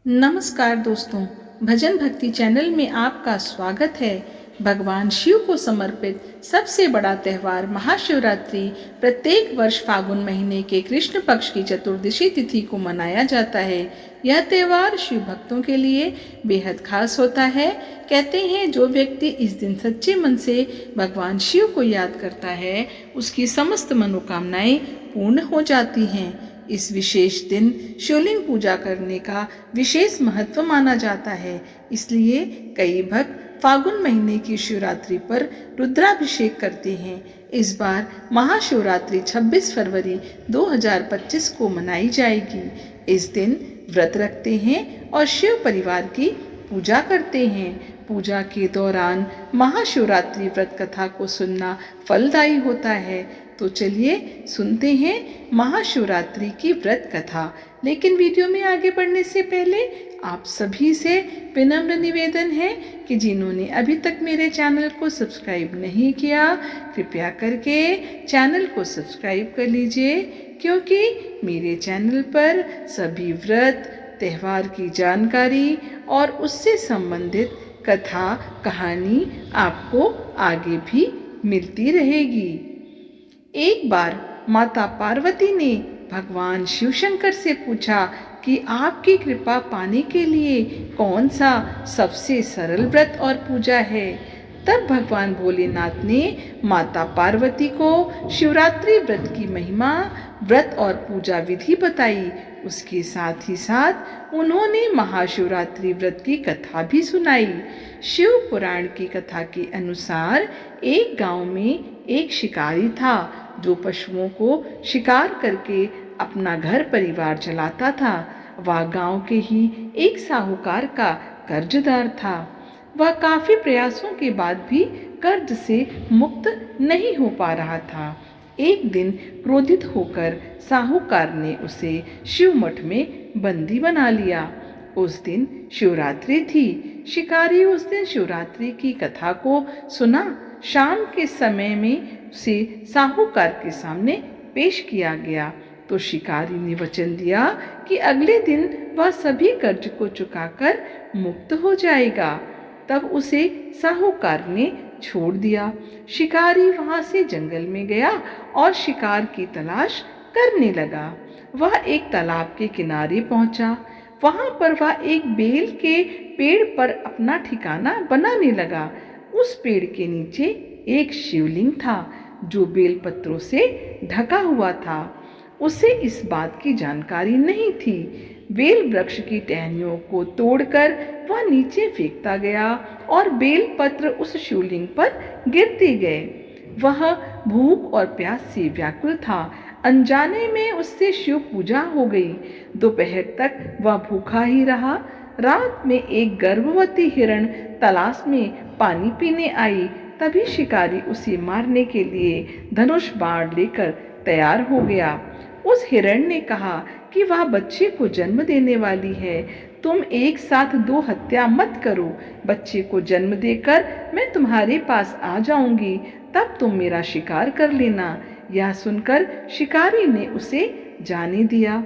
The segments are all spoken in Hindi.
नमस्कार दोस्तों, भजन भक्ति चैनल में आपका स्वागत है। भगवान शिव को समर्पित सबसे बड़ा त्यौहार महाशिवरात्रि प्रत्येक वर्ष फागुन महीने के कृष्ण पक्ष की चतुर्दशी तिथि को मनाया जाता है। यह त्यौहार शिव भक्तों के लिए बेहद खास होता है। कहते हैं जो व्यक्ति इस दिन सच्चे मन से भगवान शिव को याद करता है, उसकी समस्त मनोकामनाएं पूर्ण हो जाती हैं। इस विशेष दिन शिवलिंग पूजा करने का विशेष महत्व माना जाता है। इसलिए कई भक्त फागुन महीने की शिवरात्रि पर रुद्राभिषेक करते हैं। इस बार महाशिवरात्रि 26 फरवरी 2025 को मनाई जाएगी। इस दिन व्रत रखते हैं और शिव परिवार की पूजा करते हैं। पूजा के दौरान महाशिवरात्रि व्रत कथा को सुनना फलदायी होता है। तो चलिए सुनते हैं महाशिवरात्रि की व्रत कथा। लेकिन वीडियो में आगे बढ़ने से पहले आप सभी से विनम्र निवेदन है कि जिन्होंने अभी तक मेरे चैनल को सब्सक्राइब नहीं किया, कृपया करके चैनल को सब्सक्राइब कर लीजिए, क्योंकि मेरे चैनल पर सभी व्रत त्यौहार की जानकारी और उससे संबंधित कथा कहानी आपको आगे भी मिलती रहेगी। एक बार माता पार्वती ने भगवान शिव शंकर से पूछा कि आपकी कृपा पाने के लिए कौन सा सबसे सरल व्रत और पूजा है। तब भगवान भोलेनाथ ने माता पार्वती को शिवरात्रि व्रत की महिमा, व्रत और पूजा विधि बताई। उसके साथ ही साथ उन्होंने महाशिवरात्रि व्रत की कथा भी सुनाई। शिव पुराण की कथा के अनुसार एक गांव में एक शिकारी था जो पशुओं को शिकार करके अपना घर परिवार चलाता था। वह गांव के ही एक साहूकार का कर्जदार था। वह काफी प्रयासों के बाद भी कर्ज से मुक्त नहीं हो पा रहा था। एक दिन क्रोधित होकर साहूकार ने उसे शिव मठ में बंदी बना लिया। उस दिन शिवरात्रि थी। शिकारी उस दिन शिवरात्रि की कथा को सुना। शाम के समय में उसे साहूकार के सामने पेश किया गया तो शिकारी ने वचन दिया कि अगले दिन वह सभी कर्ज को चुकाकर मुक्त हो जाएगा। तब उसे साहूकार ने छोड़ दिया। शिकारी वहां से जंगल में गया और शिकार की तलाश करने लगा। वह एक तालाब के किनारे पहुंचा। वहां पर वह एक बेल के पेड़ पर अपना ठिकाना बनाने लगा। उस पेड़ के नीचे एक शिवलिंग था जो बेल पत्रों से ढका हुआ था। उसे इस बात की जानकारी नहीं थी। बेल वृक्ष की टहनियों को तोड़कर वह नीचे फेंकता गया और बेल पत्र उस शिवलिंग पर गिरते गए। वह भूख और प्यास से व्याकुल था। अनजाने में उससे शिव पूजा हो गई। दोपहर तक वह भूखा ही रहा। रात में एक गर्भवती हिरण तलाश में पानी पीने आई। तभी शिकारी उसे मारने के लिए धनुष बाण लेकर तैयार हो गया। उस हिरण ने कहा कि वह बच्चे को जन्म देने वाली है। तुम एक साथ दो हत्या मत करो। बच्चे को जन्म देकर मैं तुम्हारे पास आ जाऊंगी, तब तुम मेरा शिकार कर लेना। यह सुनकर शिकारी ने उसे जाने दिया।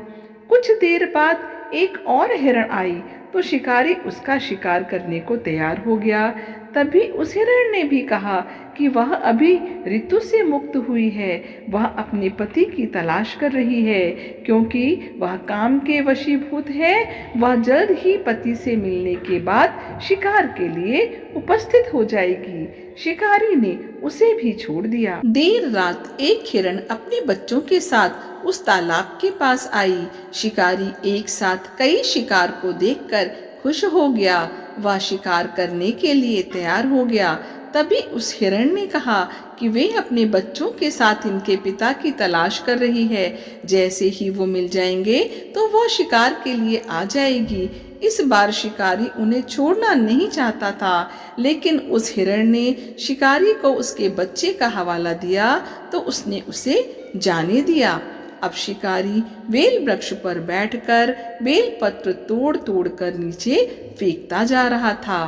कुछ देर बाद एक और हिरण आई तो शिकारी उसका शिकार करने को तैयार हो गया। तभी उस हिरण ने भी कहा कि वह अभी ऋतु से मुक्त हुई है। वह अपने पति की तलाश कर रही है, क्योंकि वह काम के वशीभूत है। वह जल्द ही पति से मिलने के बाद शिकार के लिए उपस्थित हो जाएगी। शिकारी ने उसे भी छोड़ दिया। देर रात एक हिरण अपने बच्चों के साथ उस तालाब के पास आई। शिकारी एक साथ कई शिकार को देखकर खुश हो गया। वह शिकार करने के लिए तैयार हो गया। तभी उस हिरण ने कहा कि वे अपने बच्चों के साथ इनके पिता की तलाश कर रही है। जैसे ही वो मिल जाएंगे तो वो शिकार के लिए आ जाएगी। इस बार शिकारी उन्हें छोड़ना नहीं चाहता था, लेकिन उस हिरण ने शिकारी को उसके बच्चे का हवाला दिया तो उसने उसे जाने दिया। अब शिकारी बेल वृक्ष पर बैठकर बेल पत्र तोड़ तोड़ कर नीचे फेंकता जा रहा था।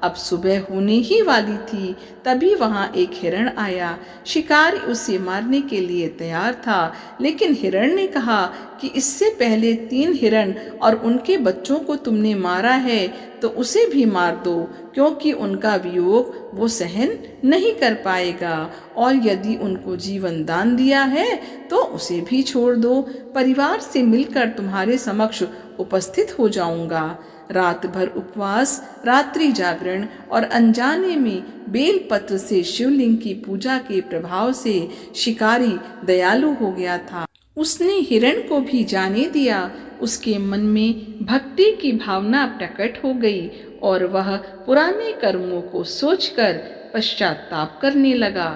अब सुबह होने ही वाली थी, तभी वहां एक हिरण आया। शिकारी उसे मारने के लिए तैयार था, लेकिन हिरण ने कहा कि इससे पहले 3 हिरण और उनके बच्चों को तुमने मारा है, तो उसे भी मार दो, क्योंकि उनका वियोग वो सहन नहीं कर पाएगा, और यदि उनको जीवन दान दिया है तो उसे भी छोड़ दो। परिवार से मिलकर तुम्हारे समक्ष उपस्थित हो जाऊंगा। रात भर उपवास, रात्रि जागरण और अनजाने में बेलपत्र से शिवलिंग की पूजा के प्रभाव से शिकारी दयालु हो गया था। उसने हिरण को भी जाने दिया। उसके मन में भक्ति की भावना प्रकट हो गई और वह पुराने कर्मों को सोचकर पश्चाताप करने लगा।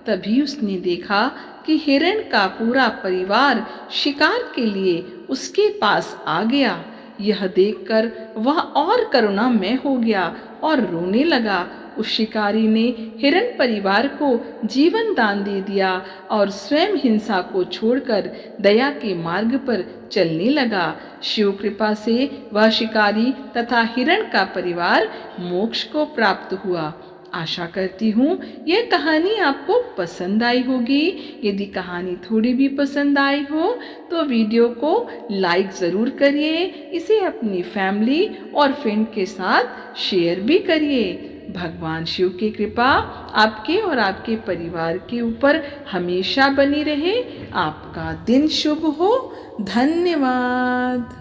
तभी उसने देखा कि हिरण का पूरा परिवार शिकार के लिए उसके पास आ गया। यह देखकर वह और करुणामय हो गया और रोने लगा। उस शिकारी ने हिरण परिवार को जीवन दान दे दिया और स्वयं हिंसा को छोड़कर दया के मार्ग पर चलने लगा। शिव कृपा से वह शिकारी तथा हिरण का परिवार मोक्ष को प्राप्त हुआ। आशा करती हूँ यह कहानी आपको पसंद आई होगी। यदि कहानी थोड़ी भी पसंद आई हो तो वीडियो को लाइक ज़रूर करिए, इसे अपनी फैमिली और फ्रेंड के साथ शेयर भी करिए। भगवान शिव की कृपा आपके और आपके परिवार के ऊपर हमेशा बनी रहे। आपका दिन शुभ हो। धन्यवाद।